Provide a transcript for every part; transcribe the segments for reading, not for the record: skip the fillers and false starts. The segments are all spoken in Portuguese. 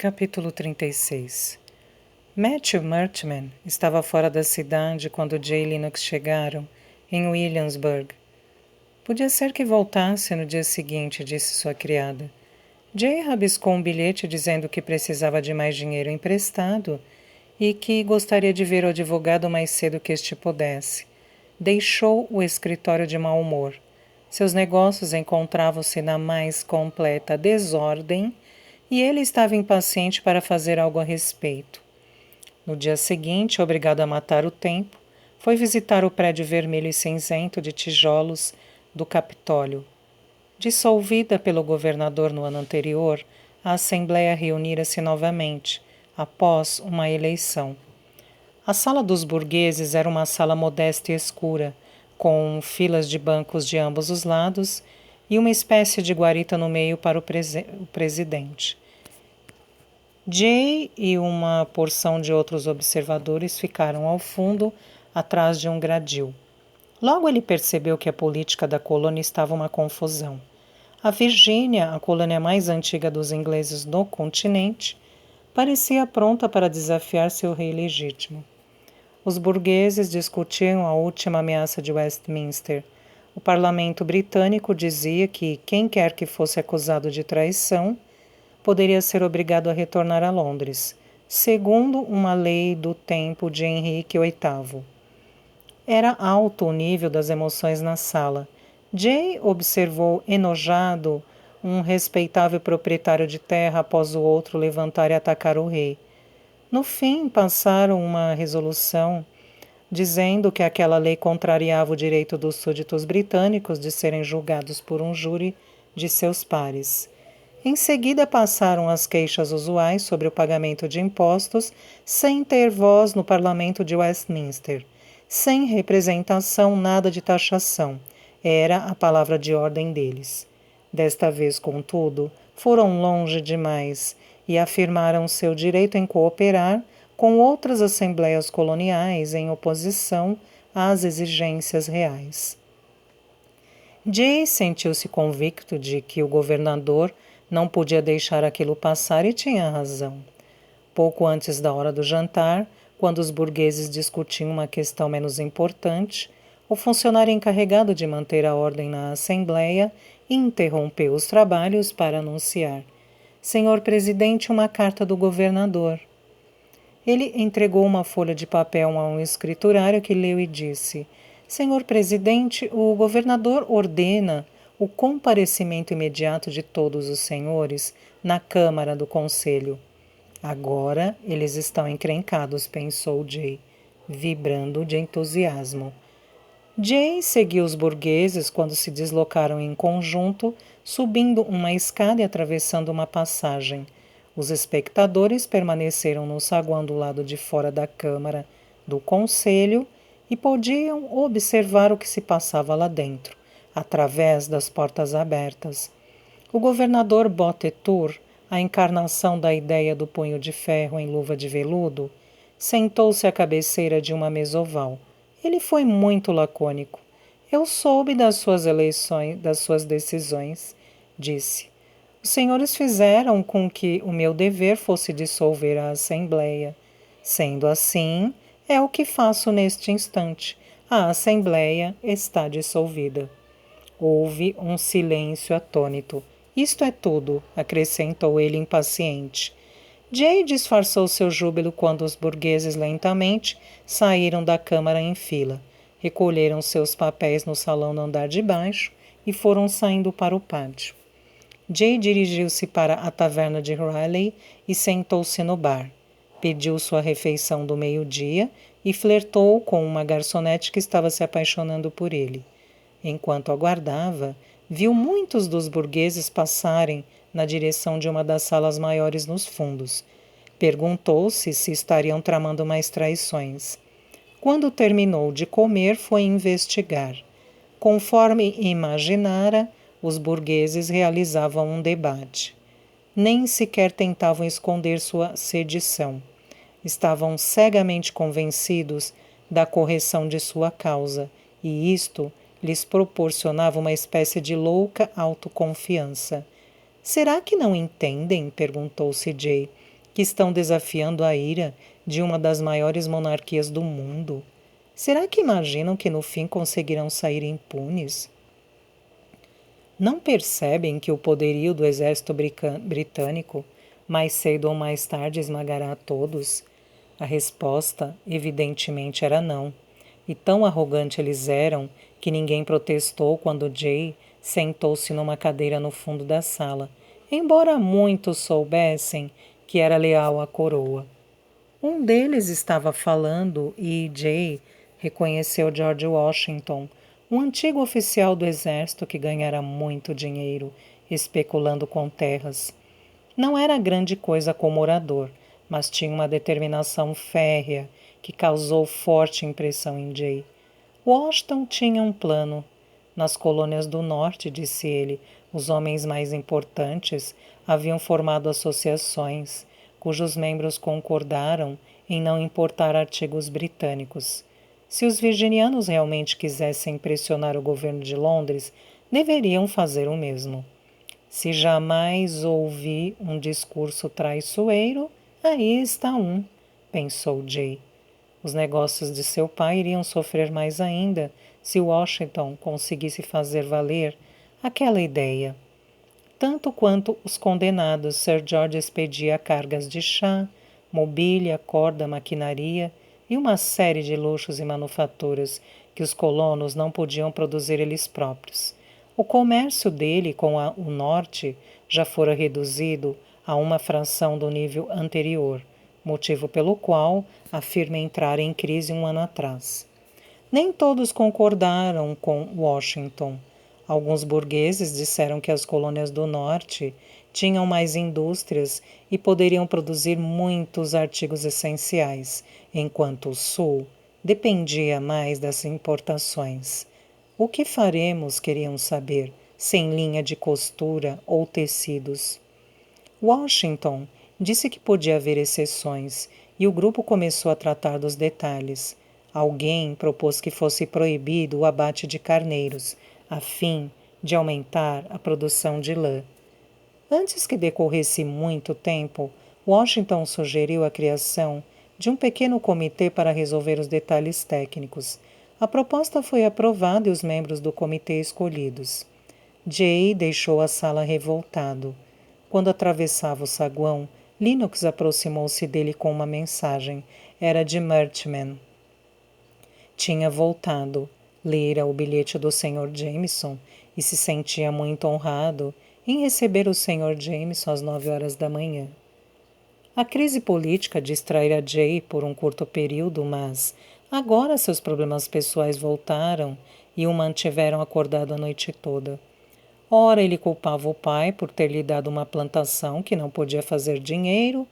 Capítulo 36. Matthew Marchman estava fora da cidade quando Jay e Lennox chegaram, em Williamsburg. Podia ser que voltasse no dia seguinte, disse sua criada. Jay rabiscou um bilhete dizendo que precisava de mais dinheiro emprestado e que gostaria de ver o advogado mais cedo que este pudesse. Deixou o escritório de mau humor. Seus negócios encontravam-se na mais completa desordem e ele estava impaciente para fazer algo a respeito. No dia seguinte, obrigado a matar o tempo, foi visitar o prédio vermelho e cinzento de tijolos do Capitólio. Dissolvida pelo governador no ano anterior, a Assembleia reunira-se novamente, após uma eleição. A sala dos burgueses era uma sala modesta e escura, com filas de bancos de ambos os lados e uma espécie de guarita no meio para o presidente. Jay e uma porção de outros observadores ficaram ao fundo, atrás de um gradil. Logo ele percebeu que a política da colônia estava uma confusão. A Virgínia, a colônia mais antiga dos ingleses no continente, parecia pronta para desafiar seu rei legítimo. Os burgueses discutiam a última ameaça de Westminster. O parlamento britânico dizia que quem quer que fosse acusado de traição poderia ser obrigado a retornar a Londres, segundo uma lei do tempo de Henrique VIII. Era alto o nível das emoções na sala. Jay observou enojado um respeitável proprietário de terra após o outro levantar e atacar o rei. No fim, passaram uma resolução dizendo que aquela lei contrariava o direito dos súditos britânicos de serem julgados por um júri de seus pares. Em seguida passaram as queixas usuais sobre o pagamento de impostos sem ter voz no parlamento de Westminster. Sem representação, nada de taxação. Era a palavra de ordem deles. Desta vez, contudo, foram longe demais e afirmaram seu direito em cooperar com outras assembleias coloniais em oposição às exigências reais. Jay sentiu-se convicto de que o governador não podia deixar aquilo passar e tinha razão. Pouco antes da hora do jantar, quando os burgueses discutiam uma questão menos importante, o funcionário encarregado de manter a ordem na Assembleia interrompeu os trabalhos para anunciar: Senhor Presidente, uma carta do governador. Ele entregou uma folha de papel a um escriturário que leu e disse: Senhor Presidente, o governador ordena o comparecimento imediato de todos os senhores na Câmara do Conselho. Agora eles estão encrencados, pensou Jay, vibrando de entusiasmo. Jay seguiu os burgueses quando se deslocaram em conjunto, subindo uma escada e atravessando uma passagem. Os espectadores permaneceram no saguão do lado de fora da Câmara do Conselho e podiam observar o que se passava lá dentro, através das portas abertas. O governador Bottetour, a encarnação da ideia do punho de ferro em luva de veludo, sentou-se à cabeceira de uma mesa oval. Ele foi muito lacônico. Eu soube das suas eleições, das suas decisões, disse. Os senhores fizeram com que o meu dever fosse dissolver a Assembleia. Sendo assim, é o que faço neste instante. A Assembleia está dissolvida. Houve um silêncio atônito. Isto é tudo, acrescentou ele impaciente. Jay disfarçou seu júbilo quando os burgueses lentamente saíram da câmara em fila, recolheram seus papéis no salão no andar de baixo e foram saindo para o pátio. Jay dirigiu-se para a taverna de Riley e sentou-se no bar. Pediu sua refeição do meio-dia e flertou com uma garçonete que estava se apaixonando por ele. Enquanto aguardava, viu muitos dos burgueses passarem na direção de uma das salas maiores nos fundos. Perguntou-se se estariam tramando mais traições. Quando terminou de comer, foi investigar. Conforme imaginara, os burgueses realizavam um debate. Nem sequer tentavam esconder sua sedição. Estavam cegamente convencidos da correção de sua causa, e isto lhes proporcionava uma espécie de louca autoconfiança. Será que não entendem? Perguntou-se Jay. que estão desafiando a ira de uma das maiores monarquias do mundo. Será que imaginam que no fim conseguirão sair impunes? Não percebem que o poderio do exército britânico, mais cedo ou mais tarde, esmagará a todos? A resposta, evidentemente, era não. E tão arrogante eles eram que ninguém protestou quando Jay sentou-se numa cadeira no fundo da sala, embora muitos soubessem que era leal à coroa. Um deles estava falando e Jay reconheceu George Washington, um antigo oficial do exército que ganhara muito dinheiro especulando com terras. Não era grande coisa como orador, mas tinha uma determinação férrea que causou forte impressão em Jay. Washington tinha um plano. Nas colônias do norte, disse ele, os homens mais importantes haviam formado associações, cujos membros concordaram em não importar artigos britânicos. Se os virginianos realmente quisessem pressionar o governo de Londres, deveriam fazer o mesmo. Se jamais ouvi um discurso traiçoeiro, aí está um, pensou Jay. Os negócios de seu pai iriam sofrer mais ainda se Washington conseguisse fazer valer aquela ideia. Tanto quanto os condenados, Sir George expedia cargas de chá, mobília, corda, maquinaria e uma série de luxos e manufaturas que os colonos não podiam produzir eles próprios. O comércio dele com o norte já fora reduzido a uma fração do nível anterior, motivo pelo qual afirma entrar em crise um ano atrás. Nem todos concordaram com Washington. Alguns burgueses disseram que as colônias do norte tinham mais indústrias e poderiam produzir muitos artigos essenciais, enquanto o sul dependia mais das importações. O que faremos, queriam saber, sem linha de costura ou tecidos? Washington disse que podia haver exceções e o grupo começou a tratar dos detalhes. Alguém propôs que fosse proibido o abate de carneiros, a fim de aumentar a produção de lã. Antes que decorresse muito tempo, Washington sugeriu a criação de um pequeno comitê para resolver os detalhes técnicos. A proposta foi aprovada e os membros do comitê escolhidos. Jay deixou a sala revoltado. Quando atravessava o saguão, Lennox aproximou-se dele com uma mensagem. Era de Marchman. Tinha voltado, lera o bilhete do Sr. Jameson e se sentia muito honrado em receber o Sr. Jameson às 9 horas da manhã. A crise política distraíra Jay por um curto período, mas agora seus problemas pessoais voltaram e o mantiveram acordado a noite toda. Ora ele culpava o pai por ter lhe dado uma plantação que não podia fazer dinheiro,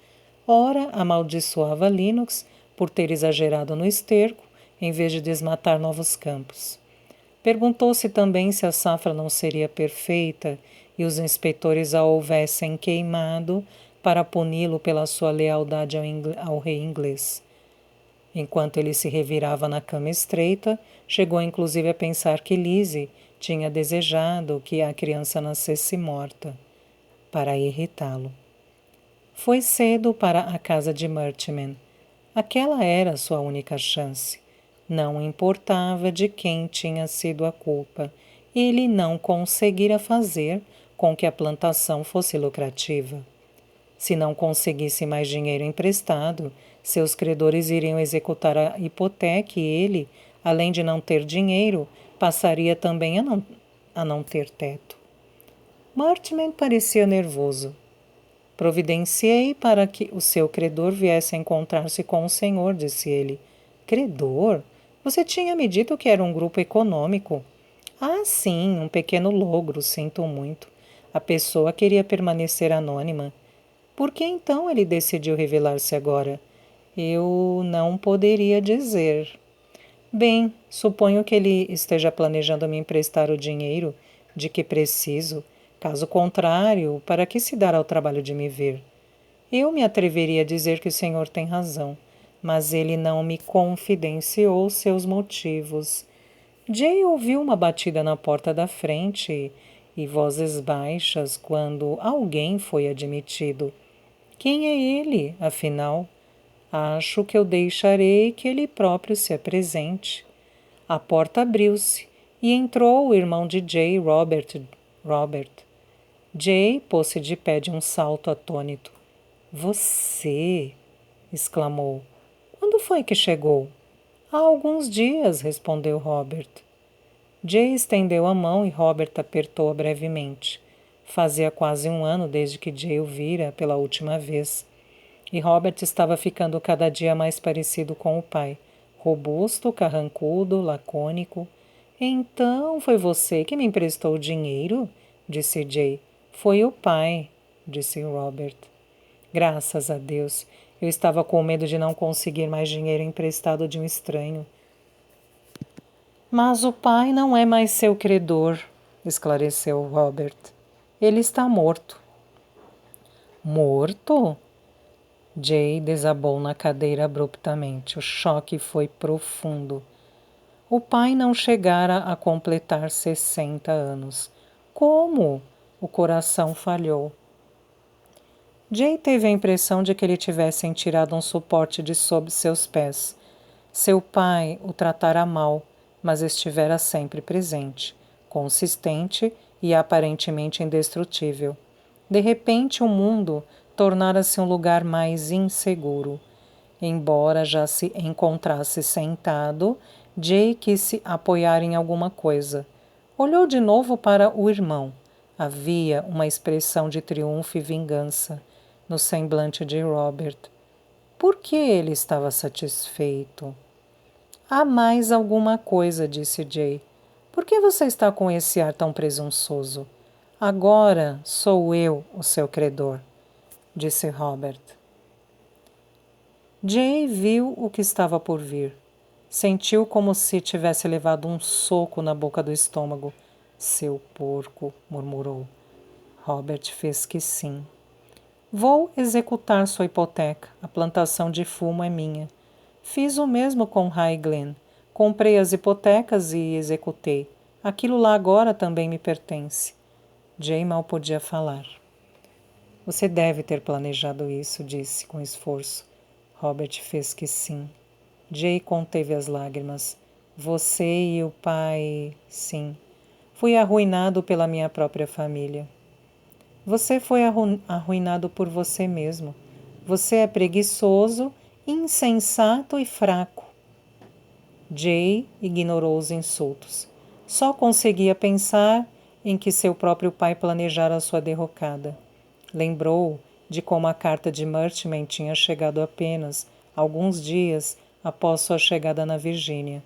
ora amaldiçoava Lennox por ter exagerado no esterco em vez de desmatar novos campos. Perguntou-se também se a safra não seria perfeita e os inspetores a houvessem queimado para puni-lo pela sua lealdade ao rei inglês. Enquanto ele se revirava na cama estreita, chegou inclusive a pensar que Lizzie tinha desejado que a criança nascesse morta, para irritá-lo. Foi cedo para a casa de Marchman. Aquela era sua única chance. Não importava de quem tinha sido a culpa, ele não conseguira fazer com que a plantação fosse lucrativa. Se não conseguisse mais dinheiro emprestado, seus credores iriam executar a hipoteca e ele, além de não ter dinheiro, passaria também a não ter teto. Marchman parecia nervoso. Providenciei para que o seu credor viesse a encontrar-se com o senhor, disse ele. Credor? Você tinha me dito que era um grupo econômico. Ah, sim, um pequeno logro, sinto muito. A pessoa queria permanecer anônima. Por que então ele decidiu revelar-se agora? Eu não poderia dizer. Bem, suponho que ele esteja planejando me emprestar o dinheiro de que preciso. Caso contrário, para que se dar ao trabalho de me ver? Eu me atreveria a dizer que o senhor tem razão, mas ele não me confidenciou seus motivos. Jay ouviu uma batida na porta da frente e vozes baixas quando alguém foi admitido. Quem é ele, afinal? Acho que eu deixarei que ele próprio se apresente. A porta abriu-se e entrou o irmão de Jay, Robert. Jay pôs-se de pé de um salto atônito. Você! Exclamou. Quando foi que chegou? Há alguns dias, respondeu Robert. Jay estendeu a mão e Robert apertou-a brevemente. Fazia quase um ano desde que Jay o vira pela última vez. E Robert estava ficando cada dia mais parecido com o pai. Robusto, carrancudo, lacônico. Então foi você que me emprestou o dinheiro? Disse Jay. Foi o pai, disse Robert. Graças a Deus. Eu estava com medo de não conseguir mais dinheiro emprestado de um estranho. Mas o pai não é mais seu credor, esclareceu Robert. Ele está morto. Morto? Jay desabou na cadeira abruptamente. O choque foi profundo. O pai não chegara a completar 60 anos. Como? O coração falhou. Jay teve a impressão de que lhe tivessem tirado um suporte de sob seus pés. Seu pai o tratara mal, mas estivera sempre presente, consistente e aparentemente indestrutível. De repente, o mundo tornara-se um lugar mais inseguro. Embora já se encontrasse sentado, Jay quis se apoiar em alguma coisa. Olhou de novo para o irmão. Havia uma expressão de triunfo e vingança no semblante de Robert. Por que ele estava satisfeito? Há mais alguma coisa, disse Jay. Por que você está com esse ar tão presunçoso? Agora sou eu o seu credor, disse Robert. Jay viu o que estava por vir. Sentiu como se tivesse levado um soco na boca do estômago. Seu porco, murmurou. Robert fez que sim. Vou executar sua hipoteca. A plantação de fumo é minha. Fiz o mesmo com High Glen. Comprei as hipotecas e executei. Aquilo lá agora também me pertence. Jay mal podia falar. Você deve ter planejado isso, disse com esforço. Robert fez que sim. Jay conteve as lágrimas. Você e o pai... Sim. Fui arruinado pela minha própria família. Você foi arruinado por você mesmo. Você é preguiçoso, insensato e fraco. Jay ignorou os insultos. Só conseguia pensar em que seu próprio pai planejara sua derrocada. Lembrou de como a carta de Murchman tinha chegado apenas alguns dias após sua chegada na Virgínia.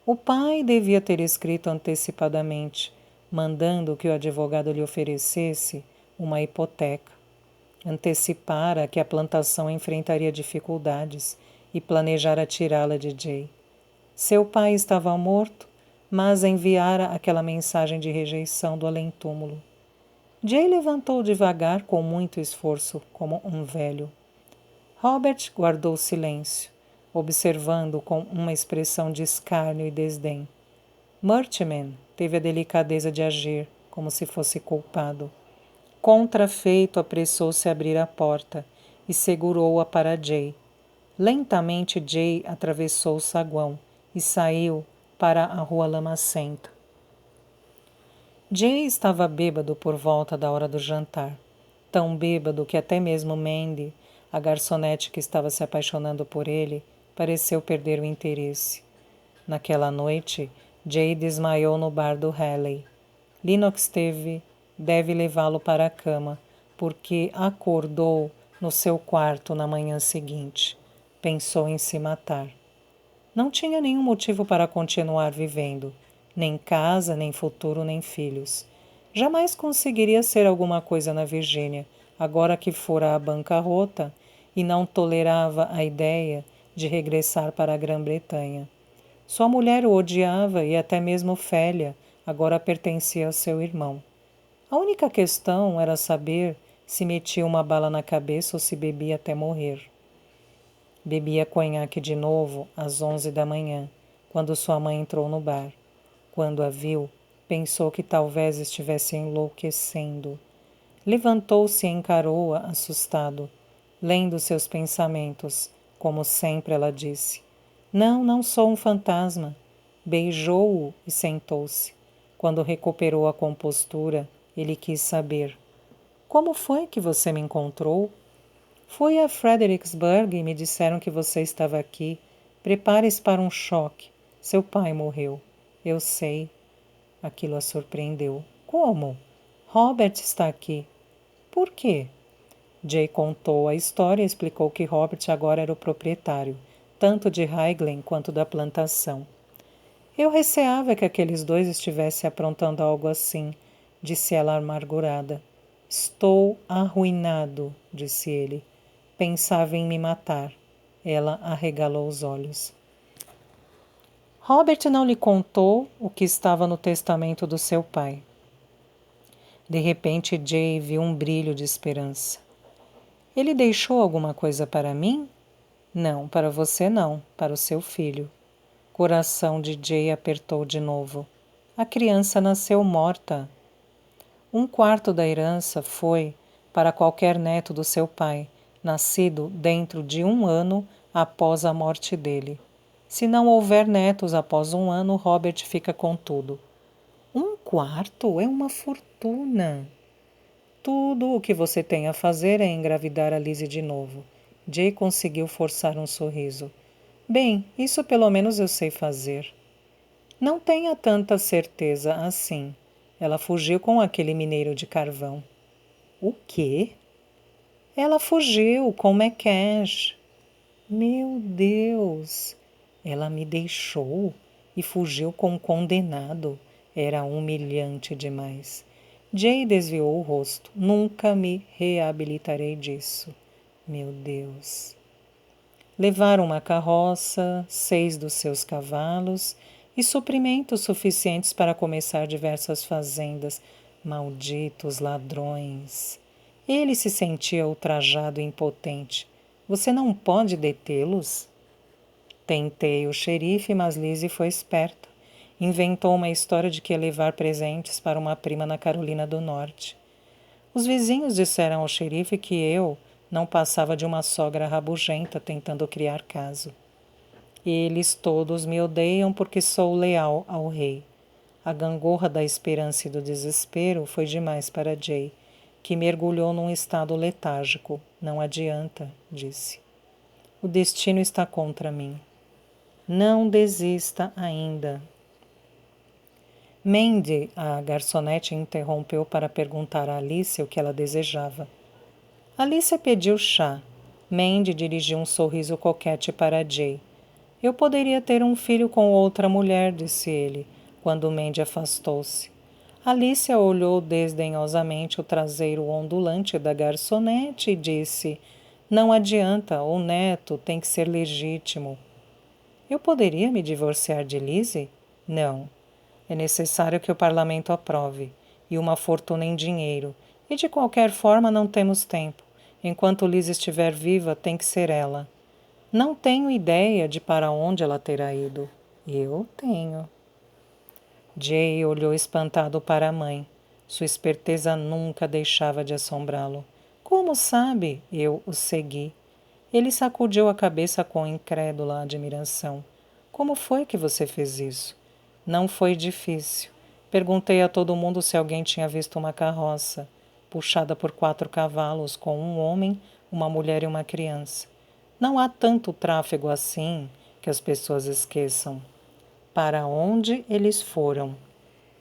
O pai devia ter escrito antecipadamente, mandando que o advogado lhe oferecesse uma hipoteca. Antecipara que a plantação enfrentaria dificuldades e planejara tirá-la de Jay. Seu pai estava morto, mas enviara aquela mensagem de rejeição do além-túmulo. Jay levantou devagar, com muito esforço, como um velho. Robert guardou silêncio, observando com uma expressão de escárnio e desdém. Murchman teve a delicadeza de agir, como se fosse culpado. Contrafeito, apressou-se a abrir a porta e segurou-a para Jay. Lentamente, Jay atravessou o saguão e saiu para a rua lamacenta. Jay estava bêbado por volta da hora do jantar. Tão bêbado que até mesmo Mandy, a garçonete que estava se apaixonando por ele, pareceu perder o interesse. Naquela noite, Jay desmaiou no bar do Halley. Lennox deve levá-lo para a cama, porque acordou no seu quarto na manhã seguinte. Pensou em se matar. Não tinha nenhum motivo para continuar vivendo, nem casa, nem futuro, nem filhos. Jamais conseguiria ser alguma coisa na Virgínia, agora que fora à bancarrota e não tolerava a ideia de regressar para a Grã-Bretanha. Sua mulher o odiava e até mesmo Ophélia agora pertencia ao seu irmão. A única questão era saber se metia uma bala na cabeça ou se bebia até morrer. Bebia conhaque de novo às 11 da manhã, quando sua mãe entrou no bar. Quando a viu, pensou que talvez estivesse enlouquecendo. Levantou-se e encarou-a, assustado. lendo seus pensamentos, como sempre ela disse. Não, não sou um fantasma. Beijou-o e sentou-se. Quando recuperou a compostura, ele quis saber. Como foi que você me encontrou? Fui a Fredericksburg e me disseram que você estava aqui. Prepare-se para um choque. Seu pai morreu. Eu sei. Aquilo a surpreendeu. Como? Robert está aqui. Por quê? Jay contou a história e explicou que Robert agora era o proprietário, tanto de Highglen quanto da plantação. Eu receava que aqueles dois estivessem aprontando algo assim, disse ela amargurada. Estou arruinado, disse ele. Pensava em me matar. Ela arregalou os olhos. Robert não lhe contou o que estava no testamento do seu pai. De repente, Jay viu um brilho de esperança. Ele deixou alguma coisa para mim? Não, para você não, para o seu filho. Coração de Jay apertou de novo. A criança nasceu morta. Um quarto da herança foi para qualquer neto do seu pai, nascido dentro de 1 ano após a morte dele. Se não houver netos após 1 ano, Robert fica com tudo. 1 quarto é uma fortuna. Tudo o que você tem a fazer é engravidar a Lizzie de novo. Jay conseguiu forçar um sorriso. Bem, isso pelo menos eu sei fazer. Não tenha tanta certeza assim. Ela fugiu com aquele mineiro de carvão. O quê? Ela fugiu com McCash. Meu Deus! Ela me deixou e fugiu com um condenado. Era humilhante demais. Jay desviou o rosto. Nunca me reabilitarei disso. Meu Deus! Levaram uma carroça, 6 dos seus cavalos e suprimentos suficientes para começar diversas fazendas. Malditos ladrões! Ele se sentia ultrajado e impotente. Você não pode detê-los? Tentei o xerife, mas Lizzie foi esperta. Inventou uma história de que ia levar presentes para uma prima na Carolina do Norte. Os vizinhos disseram ao xerife que eu não passava de uma sogra rabugenta tentando criar caso. Eles todos me odeiam porque sou leal ao rei. A gangorra da esperança e do desespero foi demais para Jay, que mergulhou num estado letárgico. Não adianta, disse. O destino está contra mim. Não desista ainda. Mandy, a garçonete, interrompeu para perguntar a Alice o que ela desejava. Alice pediu chá. Mandy dirigiu um sorriso coquete para Jay. Eu poderia ter um filho com outra mulher, disse ele, quando Mandy afastou-se. Alice olhou desdenhosamente o traseiro ondulante da garçonete e disse: Não adianta, o neto tem que ser legítimo. Eu poderia me divorciar de Lizzie? Não. É necessário que o parlamento aprove, e uma fortuna em dinheiro, e de qualquer forma não temos tempo. Enquanto Liz estiver viva, tem que ser ela. Não tenho ideia de para onde ela terá ido. Eu tenho. Jay olhou espantado para a mãe. Sua esperteza nunca deixava de assombrá-lo. Como sabe? Eu o segui. Ele sacudiu a cabeça com incrédula admiração. Como foi que você fez isso? Não foi difícil. Perguntei a todo mundo se alguém tinha visto uma carroça, puxada por 4 cavalos, com um homem, uma mulher e uma criança. Não há tanto tráfego assim que as pessoas esqueçam. Para onde eles foram?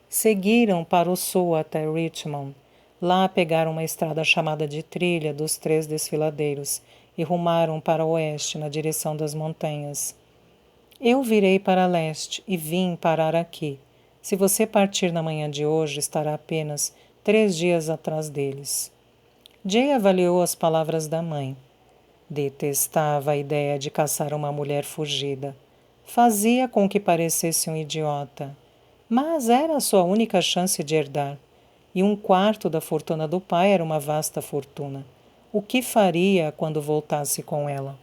Seguiram para o sul até Richmond. Lá pegaram uma estrada chamada de Trilha dos Três Desfiladeiros e rumaram para o oeste, na direção das montanhas. Eu virei para leste e vim parar aqui. Se você partir na manhã de hoje, estará apenas 3 dias atrás deles. Jay avaliou as palavras da mãe. Detestava a ideia de caçar uma mulher fugida. Fazia com que parecesse um idiota. Mas era a sua única chance de herdar. E 1/4 da fortuna do pai era uma vasta fortuna. O que faria quando voltasse com ela?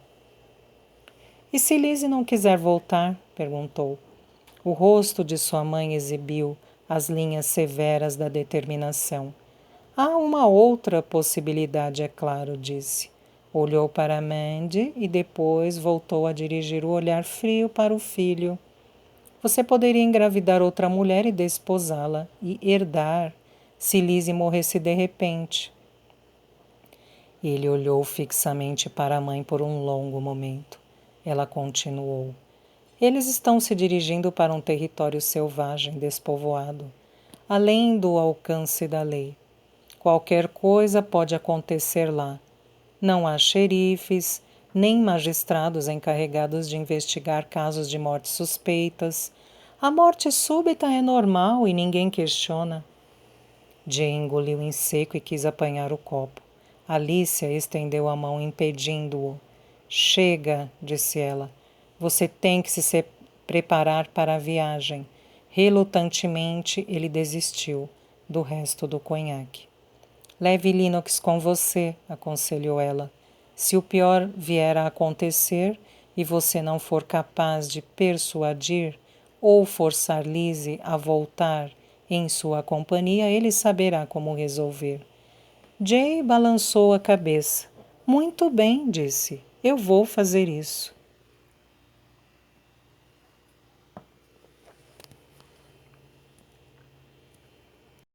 E se Lizzie não quiser voltar? Perguntou. O rosto de sua mãe exibiu as linhas severas da determinação. Há uma outra possibilidade, é claro, disse. Olhou para Mandy e depois voltou a dirigir o olhar frio para o filho. Você poderia engravidar outra mulher e desposá-la, e herdar, se Lizzie morresse de repente. Ele olhou fixamente para a mãe por um longo momento. Ela continuou. Eles estão se dirigindo para um território selvagem, despovoado, além do alcance da lei. Qualquer coisa pode acontecer lá. Não há xerifes, nem magistrados encarregados de investigar casos de mortes suspeitas. A morte súbita é normal e ninguém questiona. Jay engoliu em seco e quis apanhar o copo. Alicia estendeu a mão impedindo-o. Chega, disse ela. Você tem que se preparar para a viagem. Relutantemente, ele desistiu do resto do conhaque. Leve Lennox com você, aconselhou ela. Se o pior vier a acontecer e você não for capaz de persuadir ou forçar Lizzie a voltar em sua companhia, ele saberá como resolver. Jay balançou a cabeça. Muito bem, disse. Eu vou fazer isso.